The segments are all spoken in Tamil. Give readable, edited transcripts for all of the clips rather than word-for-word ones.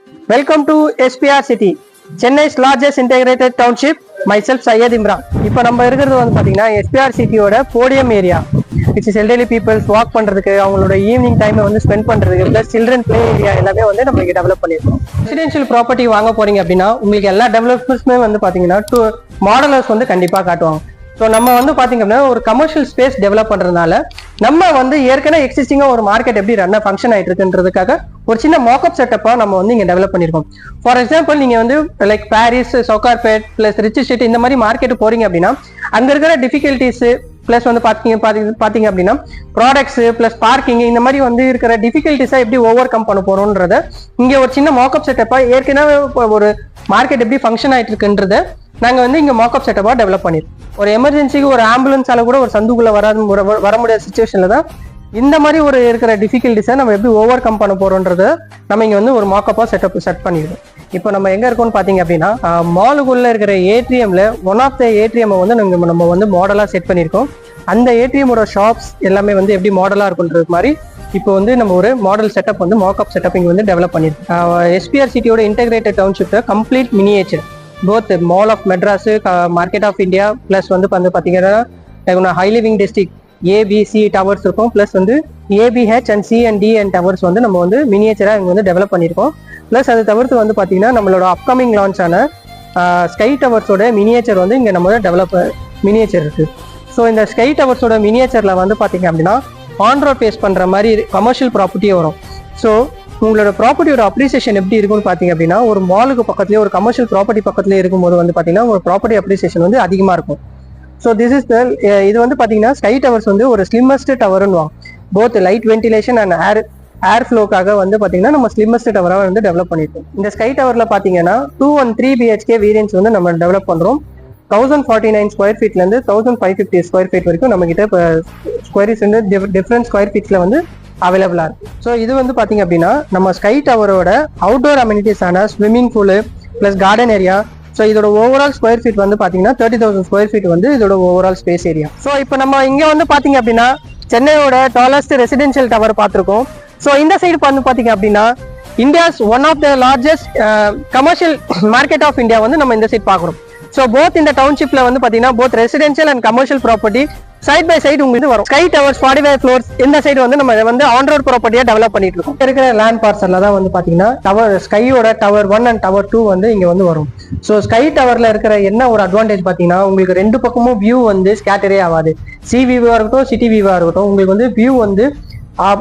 Welcome to SPR City, Chennai's largest integrated township. Myself Syed Imran. இப்போ நம்ம இருக்கிறது வந்து பாத்தீங்கன்னா SPR சிட்டியோட podium area. which is elderly people walk பண்றதுக்கு, அவங்களோட ஈவினிங் டைமை வந்து ஸ்பெண்ட் பண்றதுக்கு, பிளஸ் சில்ட்ரன் பிளே ஏரியா எல்லாமே வந்து நம்ம இங்க டெவலப் பண்ணிருக்கோம். ரெசிடென்ஷியல் ப்ராப்பர்ட்டி வாங்க போறீங்க அப்படின்னா உங்களுக்கு எல்லா டெவலப்மெண்ட்ஸுமே வந்து பாத்தீங்கன்னா மாடலர்ஸ் வந்து கண்டிப்பா காட்டுவாங்க. ஸோ நம்ம வந்து பாத்தீங்க அப்படின்னா ஒரு கமர்ஷியல் ஸ்பேஸ் டெவலப் பண்றதுனால நம்ம வந்து ஏற்கனவே எக்ஸிஸ்டிங்கா ஒரு மார்க்கெட் எப்படி ரன் ஃபங்க்ஷன் ஆயிட்டு இருக்குன்றதுக்காக ஒரு சின்ன மாக்அப் செட்டப்பா நம்ம வந்து இங்க டெவலப் பண்ணிருக்கோம். ஃபார் எக்ஸாம்பிள் நீங்க வந்து like Paris, Sowcarpet plus rich street இந்த மாதிரி மார்க்கெட் போறீங்க அப்படின்னா அங்க இருக்கிற டிஃபிகல்டிஸ் பிளஸ் வந்து பாத்தீங்க அப்படின்னா ப்ராடக்ட்ஸ் பிளஸ் பார்க்கிங் இந்த மாதிரி வந்து இருக்கிற டிஃபிகல்டிஸா எப்படி ஓவர் கம் பண்ண போறோம்ன்றத இங்க ஒரு சின்ன மாக்அப் செட்டப்பா ஏற்கனவே ஒரு மார்க்கெட் எப்படி ஃபங்க்ஷன் ஆயிட்டு இருக்குன்றத நாங்க வந்து இங்க மாக்அப் செட்டப்பா டெவலப் பண்ணிருக்கோம். ஒரு எமர்ஜென்சிக்கு ஒரு ஆம்புலன்ஸால கூட ஒரு சந்துக்குள்ள வர முடியாத சிச்சுவேஷன்ல தான் இந்த மாதிரி ஒரு இருக்கிற டிஃபிகல்டிஸை நம்ம எப்படி ஓவர் கம் பண்ண போறோம்ன்றத நம்ம இங்க வந்து ஒரு மாக்கப்பா செட் பண்ணிடுவோம். இப்போ நம்ம எங்க இருக்கோம்னு பாத்தீங்க அப்படின்னா மாலுக்குள்ள இருக்கிற ஏடிஎம்ல ஒன் ஆஃப் த ஏடிஎம் வந்து நம்ம வந்து மாடலா செட் பண்ணிருக்கோம். அந்த ஏடிஎமோட ஷாப்ஸ் எல்லாமே வந்து எப்படி மாடலா இருக்குன்றது மாதிரி இப்போ வந்து நம்ம ஒரு மாடல் செட்டப் வந்து மாக்அப் செட்டப் இங்க வந்து டெவலப் பண்ணிருக்கோம். SPR சிட்டியோட integrated township complete miniature both mall of Madras, market of India plus வந்து பாத்தீங்கன்னா high living district ABC towers இருக்கும். பிளஸ் வந்து ABH and C&D and towers வந்து நம்ம வந்து மினியேச்சரா இங்க வந்து டெவலப் பண்ணிருக்கோம். பிளஸ் அது தவிர்த்து வந்து பாத்தீங்கன்னா நம்மளோட அப்கமிங் லான்ச் ஆன ஸ்கை டவர்ஸோட மினியேச்சர் வந்து இங்க நம்ம டெவலப் மினியேச்சர் இருக்கு. ஸோ இந்த ஸ்கை டவர்ஸோட மினியேச்சர்ல வந்து பாத்தீங்க அப்படின்னா ஆன் ரோட் ஃபேஸ் பண்ற மாதிரி கமர்ஷியல் ப்ராப்பர்ட்டியே வரும். ஸோ உங்களோட ப்ராப்பர்ட்டியோட அப்ரிசியேஷன் எப்படி இருக்கும்னு பாத்தீங்க அப்படின்னா ஒரு மாலுக்கு பக்கத்துலேயே ஒரு கமர்ஷியல் ப்ராப்பர்ட்டி பக்கத்துலேயே இருக்கும்போது வந்து பாத்தீங்கன்னா ஒரு ப்ராப்பர்ட்டி அப்ரிசியேஷன் வந்து அதிகமா இருக்கும். ஸோ இது வந்து பாத்தீங்கன்னா ஸ்கை டவர்ஸ் வந்து ஒரு ஸ்லிம்மஸ்ட் டவர்னு both light ventilation and air ஃப்ளோக்காக வந்து பாத்தீங்கன்னா நம்ம ஸ்லிம்மஸ்ட் டவராக வந்து டெவலப் பண்ணிருக்கோம். இந்த ஸ்கை டவர்ல பாத்தீங்கன்னா 2 and 3 BHK வேரியன்ஸ் வந்து நம்ம டெவலப் பண்றோம். 1049 ஸ்கொயர் ஃபீட்ல இருந்து 1550 ஸ்கொயர் ஃபீட் வரைக்கும் நம்ம கிட்ட இப்போ ஸ்கொயர்ஸ் வந்து டிஃப்ரெண்ட் ஸ்கொயர் ஃபீட்ஸ்ல வந்து அவைலபிளா இருக்கு. ஸோ இது வந்து பாத்தீங்க அப்படின்னா நம்ம ஸ்கை டவரோட அவுட்டோர் அமெனிட்டிஸ் ஆன swimming pool plus garden area. So இதோட ஓவரால் ஸ்கொயர் ஃபீட் வந்து பாத்தீங்கன்னா 30,000 ஸ்கொயர் ஃபீட் வந்து இதோட ஓவரால் ஸ்பேஸ் ஏரியா. ஸோ இப்போ நம்ம இங்க வந்து பாத்தீங்க அப்படின்னா சென்னையோட டாலஸ்ட் ரெசிடென்ஷியல் டவர் பார்த்திருக்கோம். ஸோ இந்த சைடு வந்து பாத்தீங்க அப்படின்னா India's one of the largest commercial market of India வந்து நம்ம இந்த சைடு பாக்குறோம். ஸோ போத் இந்த டவுன்ஷிப்ல வந்து பாத்தீங்கன்னா both residential and commercial property side by side உங்களுக்கு வரும். ஸ்கை டவர்ஸ் 45 ஃப்ளோர்ஸ் இந்த சைடு வந்து நம்ம வந்து ஆன் ரோட் ப்ராப்பர்ட்டியா டெவலப் பண்ணிட்டு இருக்கோம். இருக்கிற லேண்ட் பார்சல்ல தான் வந்து பாத்தீங்கன்னா ஸ்கையோட டவர் 1 அண்ட் டவர் 2 வந்து இங்க வந்து வரும். ஸோ ஸ்கை டவர்ல இருக்கிற என்ன ஒரு அட்வான்டேஜ் பாத்தீங்கன்னா உங்களுக்கு ரெண்டு பக்கமும் வியூ வந்து ஸ்கேட்டரே ஆகாது. சி வியூவா இருக்கட்டும் சிட்டி வியூவா இருக்கட்டும் உங்களுக்கு வந்து வியூ வந்து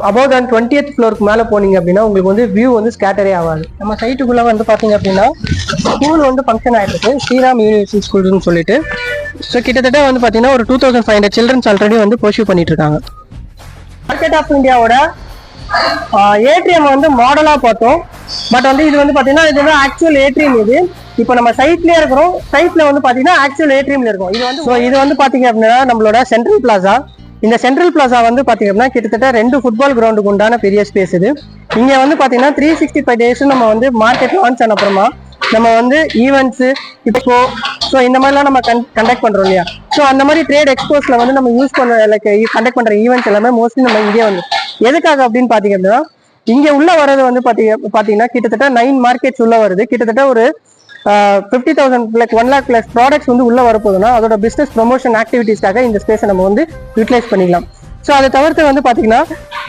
அபவுட் அண்ட் 20th ஃப்ளோருக்கு மேல போனீங்க அப்படின்னா உங்களுக்கு வந்து வியூ வந்து ஸ்கேட்டரே ஆகாது. நம்ம சைட்டுக்குள்ள வந்து பாத்தீங்க அப்படின்னா ஸ்கூல் வந்து ஃபங்க்ஷன் ஆயிட்டு இருக்கு, ஸ்ரீராம் யூனிவர்சிட்டி ஸ்கூல்னு சொல்லிட்டு. ஸோ கிட்டத்தட்ட வந்து பாத்தீங்கன்னா ஒரு 2500 சில்ட்ரன்ஸ் ஆல்ரெடி வந்து பர்சியூ பண்ணிட்டு இருக்காங்க. மார்க்கெட் ஆஃப் இந்தியாவோட ஏடிஎம் வந்து மாடலா பார்த்தோம். பட் வந்து இது வந்து பாத்தீங்கன்னா இது வந்து ஆக்சுவல் ஏடிஎம். இது இப்போ நம்ம சைட்லயே இருக்கிறோம். சைட்ல வந்து பாத்தீங்கன்னா ஆக்சுவல் ஏடிஎம்ல இருக்கும். இது வந்து பாத்தீங்க அப்படின்னா நம்மளோட சென்ட்ரல் பிளாசா. இந்த சென்ட்ரல் பிளாசா வந்து பாத்தீங்க அப்படின்னா கிட்டத்தட்ட 2 ஃபுட்பால் கிரவுண்டுக்கு உண்டான பெரிய ஸ்பேஸ் இது. இங்க வந்து பாத்தீங்கன்னா 365 டேஸ் நம்ம வந்து மார்க்கெட் லான்ச் ஆன அப்புறமா நம்ம வந்து ஈவெண்ட்ஸ் இப்போ ஸோ இந்த மாதிரிலாம் நம்ம கண்டக்ட் பண்றோம் இல்லையா. ஸோ அந்த மாதிரி ட்ரேட் எக்ஸ்போஸ்ல வந்து நம்ம யூஸ் பண்ண லைக் கண்டக்ட் பண்ற ஈவெண்ட்ஸ் எல்லாமே மோஸ்ட்லி நம்ம இங்கே வந்து எதுக்காக அப்படின்னு பாத்தீங்க அப்படின்னா இங்க உள்ள வர்றது வந்து பாத்தீங்கன்னா கிட்டத்தட்ட 9 மார்க்கெட்ஸ் உள்ள வருது. கிட்டத்தட்ட ஒரு 50,000 லைக் 1 lakh பிளஸ் ப்ராடக்ட்ஸ் வந்து உள்ள வரப்போகுதுன்னா அதோட பிசினஸ் ப்ரொமோஷன் ஆக்டிவிட்டீஸ்க்காக இந்த ஸ்பேஸை நம்ம வந்து யூட்டிலைஸ் பண்ணிக்கலாம். ஸோ அதை தவிர்த்து வந்து பாத்தீங்கன்னா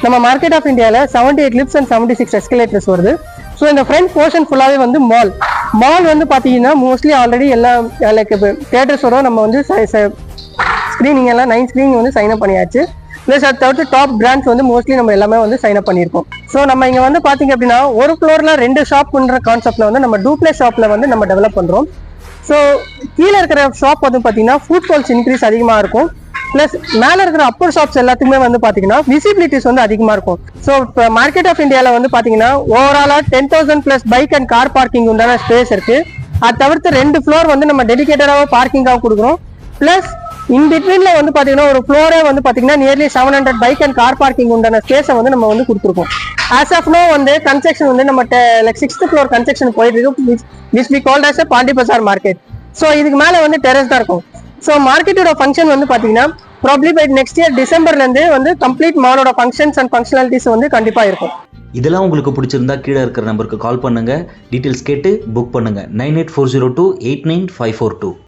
நம்ம மார்க்கெட் ஆஃப் இந்தியாவில் 78 லிஃப்ட்ஸ் அண்ட் 76 எஸ்கலேட்டர்ஸ் வருது. ஸோ இந்த ஃப்ரண்ட் போர்ஷன் ஃபுல்லாவே வந்து மால் வந்து பாத்தீங்கன்னா மோஸ்ட்லி ஆல்ரெடி எல்லா லைக் தியேட்டர்ஸோட நம்ம வந்து ஸ்கிரீனிங் எல்லாம் 9 ஸ்கிரீனிங் வந்து சைன் அப் பண்ணியாச்சு. பிளஸ் அதை தவிர்த்து டாப் பிராண்ட்ஸ் வந்து மோஸ்ட்லி நம்ம எல்லாமே வந்து சைன் அப் பண்ணியிருக்கோம். ஸோ நம்ம இங்க வந்து பாத்தீங்க அப்படின்னா ஒரு ஃப்ளோர்ல 2 ஷாப் பண்ற கான்செப்ட்ல வந்து நம்ம டூப்ளெக்ஸ் ஷாப்ல வந்து நம்ம டெவலப் பண்றோம். ஸோ கீழே இருக்கிற ஷாப் வந்து பாத்தீங்கன்னா ஃபுட் ஃபால்ஸ் இன்க்ரீஸ் அதிகமா இருக்கும். பிளஸ் மேல இருக்கிற அப்பர் ஷாப்ஸ் எல்லாத்துக்குமே வந்து பாத்தீங்கன்னா விசிபிலிட்டிஸ் வந்து அதிகமா இருக்கும். ஸோ இப்போ மார்க்கெட் ஆஃப் இந்தியால வந்து பாத்தீங்கன்னா ஓவராலா 10,000 plus bike and car parking உண்டான ஸ்பேஸ் இருக்கு. அது தவிர்த்து 2 ஃப்ளோர் வந்து நம்ம டெடிகேட்டடாக பார்க்கிங்காக கொடுக்குறோம். பிளஸ் இன் பிட்வீன்ல வந்து பாத்தீங்கன்னா ஒரு ஃப்ளோரே வந்து பாத்தீங்கன்னா nearly 700 bike and car parking உண்டான ஸ்பேஸை வந்து நம்ம வந்து கொடுத்துருக்கோம். ஆஸ் ஆஃப் நோ வந்து கன்ஸ்ட்ரக்ஷன் வந்து நம்ம லைக் 6th ஃப்ளோர் கன்ஸ்ட்ரக்ஷன் போயிட்டு இருக்கு, which we called as Pondy Bazaar market. So இதுக்கு மேல வந்து டெரஸ் தான் இருக்கும். ஸோ மார்க்கெட்டோட ஃபங்க்ஷன் வந்து பாத்தீங்கன்னா ப்ராப்ளி பை நெக்ஸ்ட் இயர் டிசம்பர்ல இருந்து வந்து கம்ப்ளீட் மாலோட ஃபங்க்ஷன்ஸ் அண்ட் ஃபங்க்ஷனாலிட்டிஸ் வந்து கண்டிப்பா இருக்கும். இதெல்லாம் உங்களுக்கு பிடிச்சிருந்தா கீழே இருக்கிற நம்பருக்கு கால் பண்ணுங்கள், டீட்டெயில்ஸ் கேட்டு புக் பண்ணுங்கள். 9840289542.